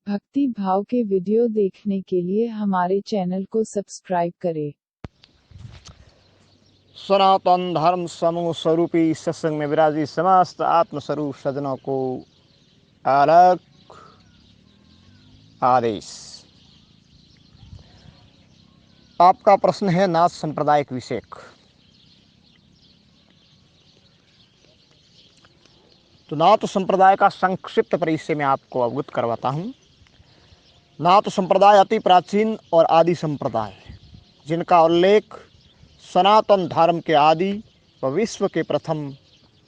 भक्ति भाव के वीडियो देखने के लिए हमारे चैनल को सब्सक्राइब करें। सनातन धर्म समूह स्वरूपी सत्संग में विराजी समस्त आत्मस्वरूप सज्जनों को अलग आदेश। आपका प्रश्न है नाथ सांप्रदायिक विषयक। तो नाथ संप्रदाय का संक्षिप्त परिचय मैं आपको अवगत करवाता हूँ। नाथ संप्रदाय अति प्राचीन और आदि संप्रदाय है, जिनका उल्लेख सनातन धर्म के आदि व विश्व के प्रथम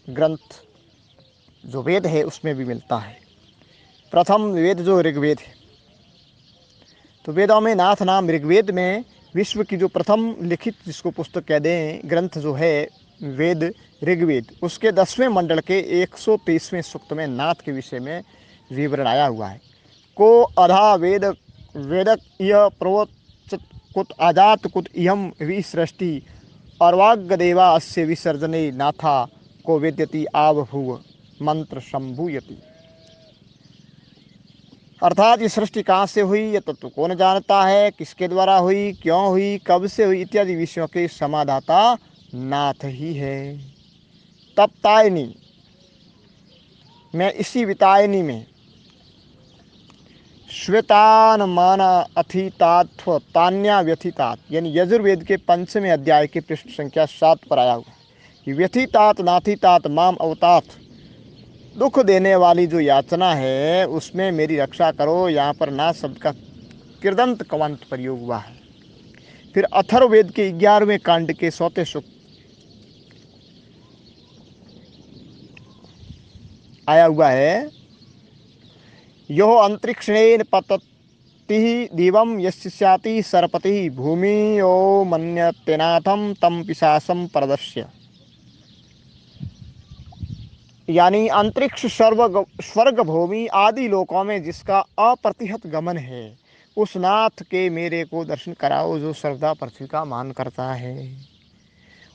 ग्रंथ जो वेद है उसमें भी मिलता है। प्रथम वेद जो ऋग्वेद है, तो वेदों में नाथ नाम ऋग्वेद में विश्व की जो प्रथम लिखित जिसको पुस्तक कह दें ग्रंथ जो है वेद ऋग्वेद, उसके 10वें मंडल के 123वें सूक्त में नाथ के विषय में विवरण आया हुआ है। को अधा वेद वेदक यह प्रोवत कुत आजात कुत इहम विसृष्टि अर्वाग्य देवा अस्य विसर्जने नाथा को वेद्यति आवभूव मंत्र संभूयति। अर्थात ये सृष्टि कहाँ से हुई, यह तत्व कौन जानता है, किसके द्वारा हुई, क्यों हुई, कब से हुई इत्यादि विषयों के समाधाता नाथ ही है। तप्तायनी में इसी वितायनी में श्वेतान माना अथितात्व तान्या व्यथितात यानी यजुर्वेद के 5वें अध्याय के पृष्ठ संख्या 7 पर आया हुआ कि व्यथितात नाथितात माम अवतात, दुख देने वाली जो याचना है उसमें मेरी रक्षा करो। यहाँ पर ना शब्द का कृदंत कवंत प्रयोग हुआ है। फिर अथर्ववेद के 11वें कांड के 100वें सूक्त आया हुआ है यो अंतरिक्षेण पतति दिवम यस्याति सरपति भूमि यो मन्यतेनाथम तम पिशासम प्रदर्श्य। यानी अंतरिक्ष स्वर्ग भूमि आदि लोकों में जिसका अप्रतिहत गमन है, उस नाथ के मेरे को दर्शन कराओ जो सर्वदा पृथ्वी का मान करता है।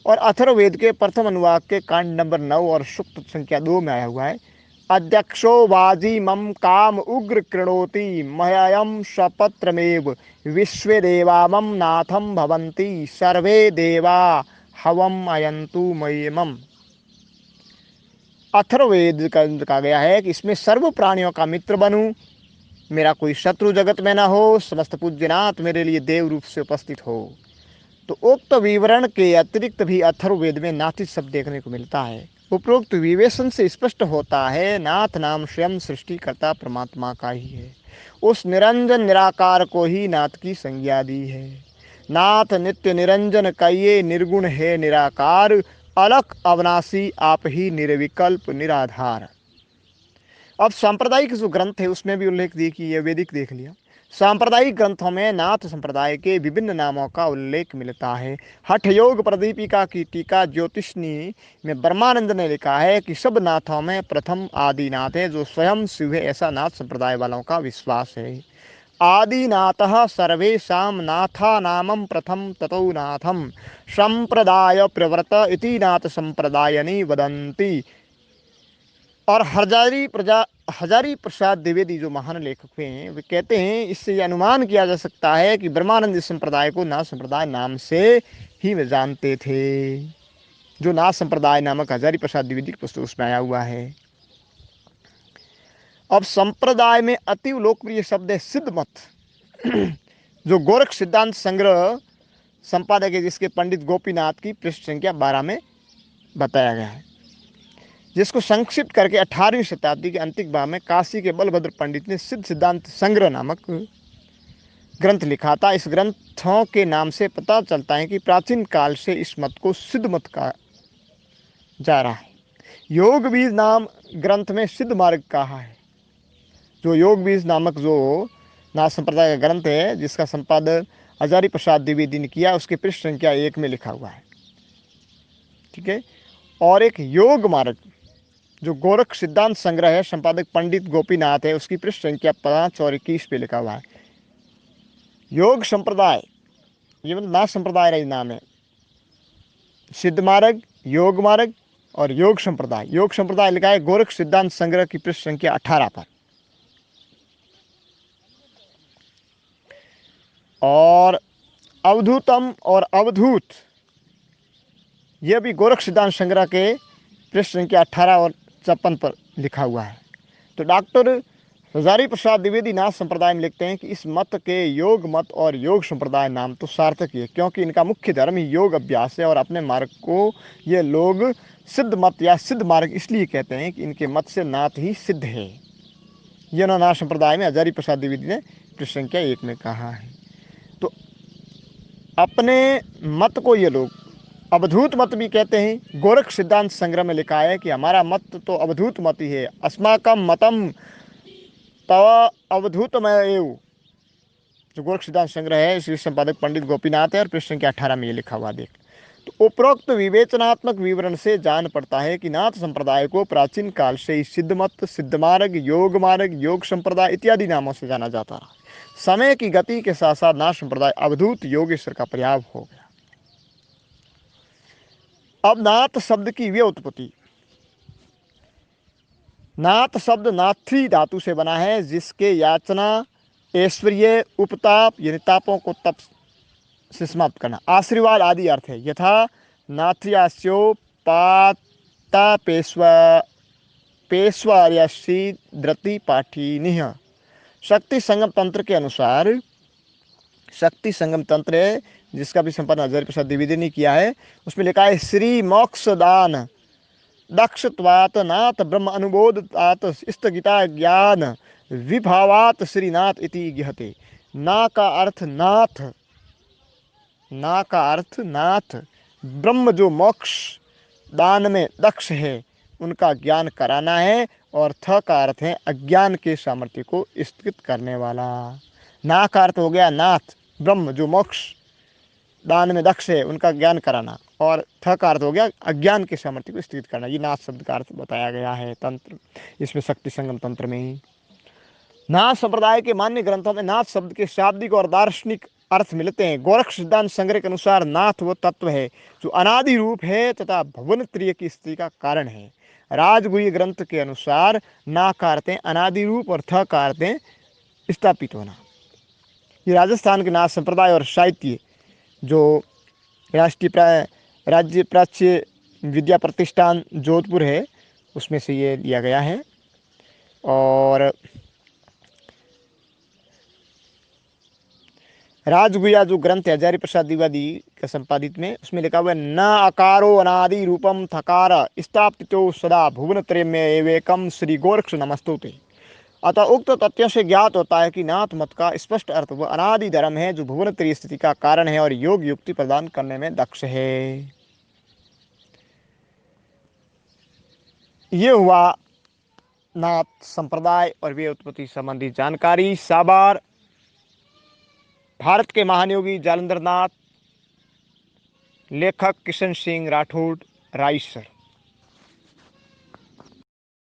और अथर्ववेद के प्रथम अनुवाक के कांड नंबर 9 और सूक्त संख्या 2 में आया हुआ है अध्यक्षो वाजी मम काम उग्र कृणोति मह्यम सपत्रमेव विश्वे देवा मम नाथम भवन्ति सर्वे देवा हवम अयंतु मय्यमम। अथर्ववेद का कहा गया है कि इसमें सर्व प्राणियों का मित्र बनूं, मेरा कोई शत्रु जगत में न हो, समस्त पूज्यनाथ मेरे लिए देव रूप से उपस्थित हो। तो उक्त विवरण के अतिरिक्त भी अथर्ववेद में नाथित शब्द देखने को मिलता है। उपरोक्त विवेचन से स्पष्ट होता है नाथ नाम स्वयं सृष्टिकर्ता परमात्मा का ही है। उस निरंजन निराकार को ही नाथ की संज्ञा दी है। नाथ नित्य निरंजन कहिए निर्गुण है निराकार, अलख अविनाशी आप ही निर्विकल्प निराधार। अब सांप्रदायिक जो ग्रंथ है उसमें भी उल्लेख देखिए, वैदिक देख लिया। सांप्रदायिक ग्रंथों में नाथ संप्रदाय के विभिन्न नामों का उल्लेख मिलता है। हठ योग प्रदीपिका की टीका ज्योतिषनी में ब्रह्मानंद ने लिखा है कि सब नाथों में प्रथम आदिनाथ है जो स्वयं शिव है, ऐसा नाथ संप्रदाय वालों का विश्वास है। आदिनाथः सर्वेषां नाथानामं प्रथम ततो नाथम संप्रदाय प्रवृत्त इति नाथ संप्रदायनि वदन्ति। और हजारी प्रसाद द्विवेदी जो महान लेखक हैं वे कहते हैं इससे यह अनुमान किया जा सकता है कि ब्रह्मानंद संप्रदाय को नाथ संप्रदाय नाम से ही वे जानते थे। जो नाथ संप्रदाय नामक हजारी प्रसाद द्विवेदी की पुस्तक उसमें आया हुआ है। अब संप्रदाय में अति लोकप्रिय शब्द है सिद्ध मत जो गोरख सिद्धांत संग्रह संपादक है, जिसके पंडित गोपीनाथ की पृष्ठ संख्या 12 में बताया गया है, जिसको संक्षिप्त करके 18वीं शताब्दी के अंतिम भाग में काशी के बलभद्र पंडित ने सिद्ध सिद्धांत संग्रह नामक ग्रंथ लिखा था। इस ग्रंथों के नाम से पता चलता है कि प्राचीन काल से इस मत को सिद्ध मत कहा जा रहा है। योग बीज नाम ग्रंथ में सिद्ध मार्ग कहा है। जो योग बीज नामक जो नाथ संप्रदाय का ग्रंथ है जिसका संपादन हजारी प्रसाद द्विवेदी ने किया, उसके पृष्ठ संख्या 1 में लिखा हुआ है। ठीक है। और एक योग मार्ग जो गोरख सिद्धांत संग्रह है, संपादक पंडित गोपीनाथ है, उसकी पृष्ठ संख्या 5 और 21 पे लिखा हुआ है। योग संप्रदाय ये मतलब नाथ संप्रदाय का नाम है। सिद्ध मार्ग, योग मार्ग और योग संप्रदाय। योग संप्रदाय लिखा है गोरख सिद्धांत संग्रह की पृष्ठ संख्या 18 पर। और अवधूतम और अवधूत, यह भी गोरख सिद्धांत संग्रह के पृष्ठ संख्या 18 और 56 पर लिखा हुआ है। तो डॉक्टर हजारी प्रसाद द्विवेदी नाथ संप्रदाय में लिखते हैं कि इस मत के योग मत और योग संप्रदाय नाम तो सार्थक ही है, क्योंकि इनका मुख्य धर्म ही योग अभ्यास है और अपने मार्ग को ये लोग सिद्ध मत या सिद्ध मार्ग इसलिए कहते हैं कि इनके मत से नाथ ही सिद्ध है। यह नाथ संप्रदाय में हजारी प्रसाद द्विवेदी ने पृष्ठ संख्या 1 में कहा है। तो अपने मत को ये लोग अवधूत मत भी कहते हैं। गोरख सिद्धांत संग्रह में लिखा है कि हमारा मत तो अवधूत मत ही है, अस्माकम मतम तव अवधूतमएव। जो गोरख सिद्धांत संग्रह है, इसके संपादक पंडित गोपीनाथ है और पृष्ठ संख्या 18 में ये लिखा हुआ देख। तो उपरोक्त विवेचनात्मक विवरण से जान पड़ता है कि नाथ संप्रदाय को प्राचीन काल से ही सिद्ध मत, सिद्ध मार्ग, योग संप्रदाय इत्यादि नामों से जाना जाता रहा। समय की गति के साथ साथ नाथ संप्रदाय अवधूत योगेश्वर का पर्याय हो गया। अब नाथ शब्द की व्युत्पत्ति। नाथ शब्द नाथी धातु से बना है, जिसके याचना, ऐश्वर्य, उपताप यानी तापों को तप से समाप्त करना, आशीर्वाद आदि अर्थ है। यथा नाथ्यास्यो पाता पेश्वर्यसी द्रति पाठिनिह। शक्ति संगम तंत्र के अनुसार, शक्ति संगम तंत्र है जिसका भी संपादन हजारी प्रसाद द्विवेदी ने किया है, उसमें लिखा है श्री मोक्षदान दक्षत्वात नाथ ब्रह्म अनुबोधतात स्थगिता ज्ञान विभावात श्रीनाथ इति ज्ञहते। ना का अर्थ नाथ, ना का अर्थ नाथ, ब्रह्म जो मोक्ष दान में दक्ष है उनका ज्ञान कराना है, और थ का अर्थ है अज्ञान के सामर्थ्य को स्थगित करने वाला। ना का अर्थ हो गया नाथ, ब्रह्म जो मोक्ष दान में दक्ष है उनका ज्ञान कराना, और थ का अर्थ हो गया अज्ञान के सामर्थ्य को स्थगित करना। ये नाथ शब्द का अर्थ बताया गया है तंत्र, इसमें शक्ति संगम तंत्र में ही। नाथ संप्रदाय के मान्य ग्रंथों में नाथ शब्द के शाब्दिक और दार्शनिक अर्थ मिलते हैं। गोरख सिद्धांत संग्रह के अनुसार नाथ वो तत्व है जो अनादि रूप है तथा भुवन त्रय की स्थिति का कारण है। राजगुह्य ग्रंथ के अनुसार ना का अर्थ है अनादि रूप और थ का अर्थ है स्थापित होना। ये राजस्थान के नाथ संप्रदाय और साहित्य जो राष्ट्रीय राज्य प्राच्य विद्या प्रतिष्ठान जोधपुर है उसमें से ये लिया गया है। और राजगुह्या जो ग्रंथ है हजारी प्रसाद द्विवेदी का संपादित में, उसमें लिखा हुआ है न अकारो अनादि रूपम थकार स्थापितो सदा भुवन त्रय में एवेकम श्री गोरक्ष नमस्तुते। अतः उक्त तथ्यों से ज्ञात होता है कि नाथ मत का स्पष्ट अर्थ वह अनादि धर्म है जो भुवन त्रय स्थिति का कारण है और योग युक्ति प्रदान करने में दक्ष है। ये हुआ नाथ संप्रदाय और वे उत्पत्ति संबंधी जानकारी। साबार भारत के महान योगी जालंधर नाथ, लेखक किशन सिंह राठौड़, रायसर।